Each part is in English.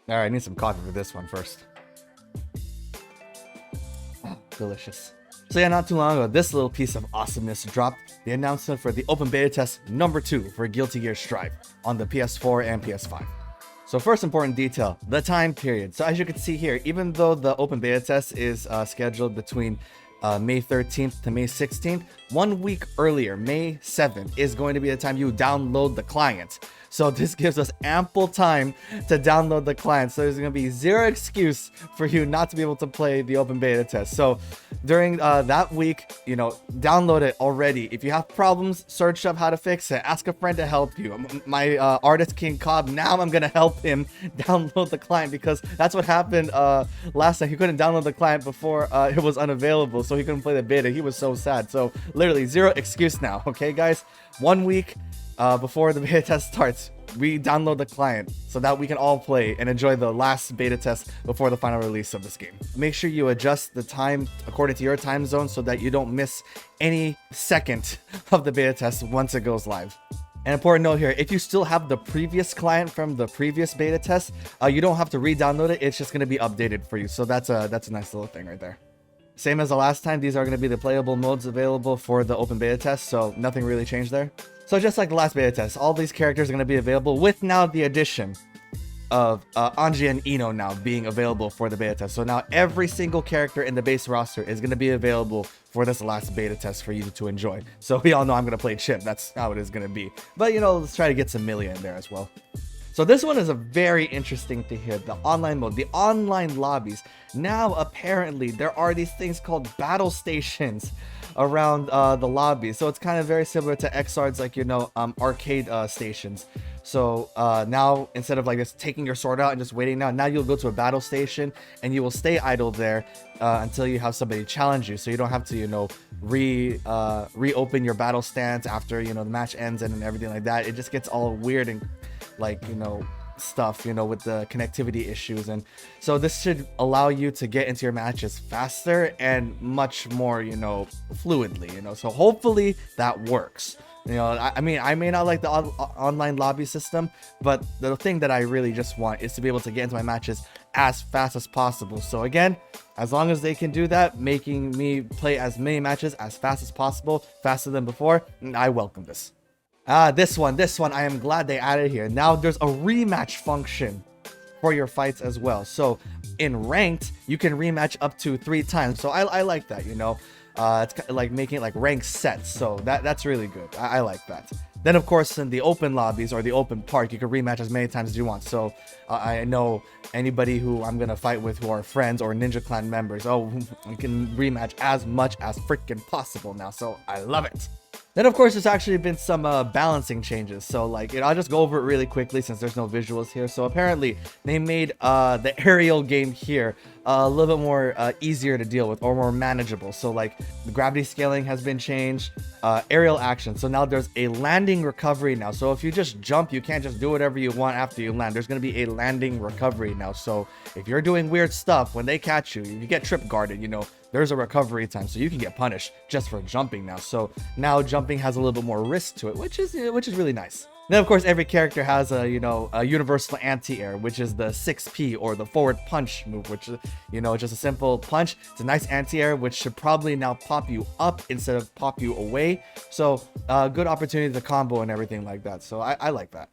All right, I need some coffee for this one first. Delicious. So yeah, not too long ago, this little piece of awesomeness dropped the announcement for the open beta test number 2 for Guilty Gear Strive on the PS4 and PS5. So first important detail, the time period. So as you can see here, even though the open beta test is scheduled between May 13th to May 16th, 1 week earlier, May 7th, is going to be the time you download the client. So this gives us ample time to download the client. So there's going to be zero excuse for you not to be able to play the open beta test. So during that week, download it already. If you have problems, search up how to fix it. Ask a friend to help you. My artist King Cobb, now I'm going to help him download the client because that's what happened last time. He couldn't download the client before it was unavailable. So he couldn't play the beta. He was so sad. So literally zero excuse now. Okay, guys? 1 week before the beta test starts, we download the client so that we can all play and enjoy the last beta test before the final release of this game. Make sure you adjust the time according to your time zone so that you don't miss any second of the beta test once it goes live. An important note here, if you still have the previous client from the previous beta test, you don't have to re-download it. It's just going to be updated for you. So that's a nice little thing right there. Same as the last time, these are going to be the playable modes available for the open beta test, so nothing really changed there. So just like the last beta test, all these characters are going to be available with now the addition of Anji and Ino now being available for the beta test. So now every single character in the base roster is going to be available for this last beta test for you to enjoy. So we all know I'm going to play Chip. That's how it is going to be. But, let's try to get some Millia in there as well. So this one is a very interesting thing here, the online mode, the online lobbies. Now, apparently, there are these things called battle stations around the lobby. So it's kind of very similar to XR's, arcade stations. So now, instead of just taking your sword out and just waiting now you'll go to a battle station and you will stay idle there until you have somebody challenge you. So you don't have to, reopen your battle stance after, the match ends and everything like that. It just gets all weird and stuff, with the connectivity issues. And so this should allow you to get into your matches faster and much more, fluidly, so hopefully that works. I may not like the online lobby system, but the thing that I really just want is to be able to get into my matches as fast as possible. So again, as long as they can do that, making me play as many matches as fast as possible, faster than before, I welcome this. This one, I am glad they added here. Now there's a rematch function for your fights as well. So in ranked, you can rematch up to 3 times. So I like that, it's kind of like making it like ranked sets. So that's really good. I like that. Then of course in the open lobbies or the open park, you can rematch as many times as you want. So I know anybody who I'm gonna fight with who are friends or Ninja Clan members, we can rematch as much as freaking possible now. So I love it. Then of course there's actually been some balancing changes. So I'll just go over it really quickly since there's no visuals here. So apparently they made the aerial game here a little bit more easier to deal with or more manageable. So the gravity scaling has been changed, aerial action. So now there's a landing recovery now. So if you just jump, you can't just do whatever you want after you land. There's going to be a landing recovery now. So if you're doing weird stuff, when they catch you, you get trip guarded, there's a recovery time, so you can get punished just for jumping now. So now jumping has a little bit more risk to it, which is really nice. Then of course every character has a universal anti-air, which is the 6P or the forward punch move, which is just a simple punch. It's a nice anti-air which should probably now pop you up instead of pop you away. So good opportunity to combo and everything like that. So I like that.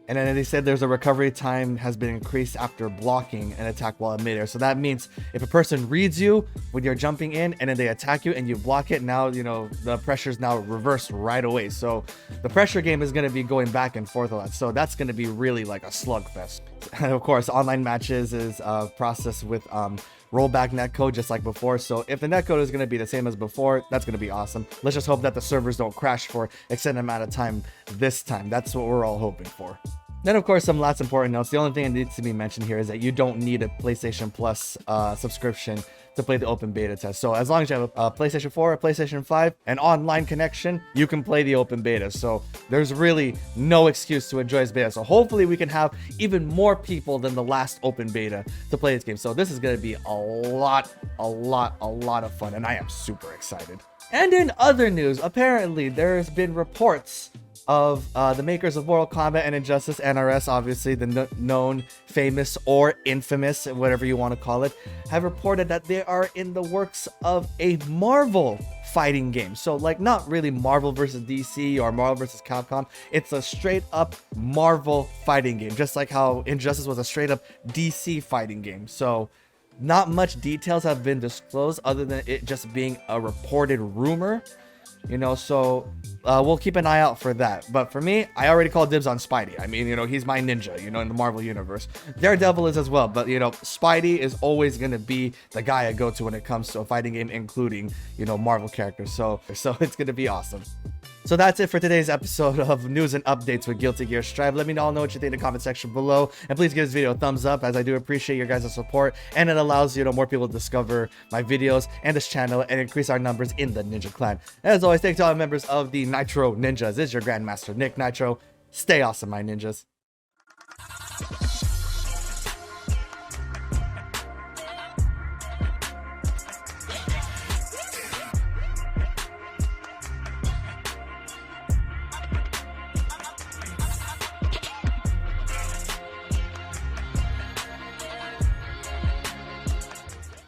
And then they said there's a recovery time has been increased after blocking an attack while in midair. So that means if a person reads you when you're jumping in and then they attack you and you block it, now, the pressure is now reversed right away. So the pressure game is going to be going back and forth a lot. So that's going to be really like a slugfest. And of course, online matches is processed with rollback netcode just like before. So if the netcode is going to be the same as before, that's going to be awesome. Let's just hope that the servers don't crash for extended amount of time this time. That's what we're all hoping for. Then, of course, some last important notes. The only thing that needs to be mentioned here is that you don't need a PlayStation Plus subscription to play the open beta test. So as long as you have a PlayStation 4, a PlayStation 5, an online connection, you can play the open beta. So there's really no excuse to enjoy this beta. So hopefully we can have even more people than the last open beta to play this game. So this is going to be a lot of fun, and I am super excited. And in other news, apparently there's been reports of the makers of Mortal Kombat and Injustice, NRS, obviously the known, famous, or infamous, whatever you want to call it, have reported that they are in the works of a Marvel fighting game. So like not really Marvel versus DC or Marvel versus Capcom. It's a straight up Marvel fighting game, just like how Injustice was a straight up DC fighting game. So not much details have been disclosed other than it just being a reported rumor. You know, so we'll keep an eye out for that. But for me, I already called dibs on Spidey. I mean, you know, he's my ninja, you know, in the Marvel universe. Daredevil is as well. But, you know, Spidey is always going to be the guy I go to when it comes to a fighting game, including, you know, Marvel characters. So it's going to be awesome. So that's it for today's episode of news and updates with Guilty Gear Strive. Let me know what you think in the comment section below. And please give this video a thumbs up, as I do appreciate your guys' support. And it allows, you know, more people to discover my videos and this channel and increase our numbers in the Ninja Clan. As always, thanks to all the members of the Nitro Ninjas. This is your Grandmaster, NikkNitro. Stay awesome, my ninjas.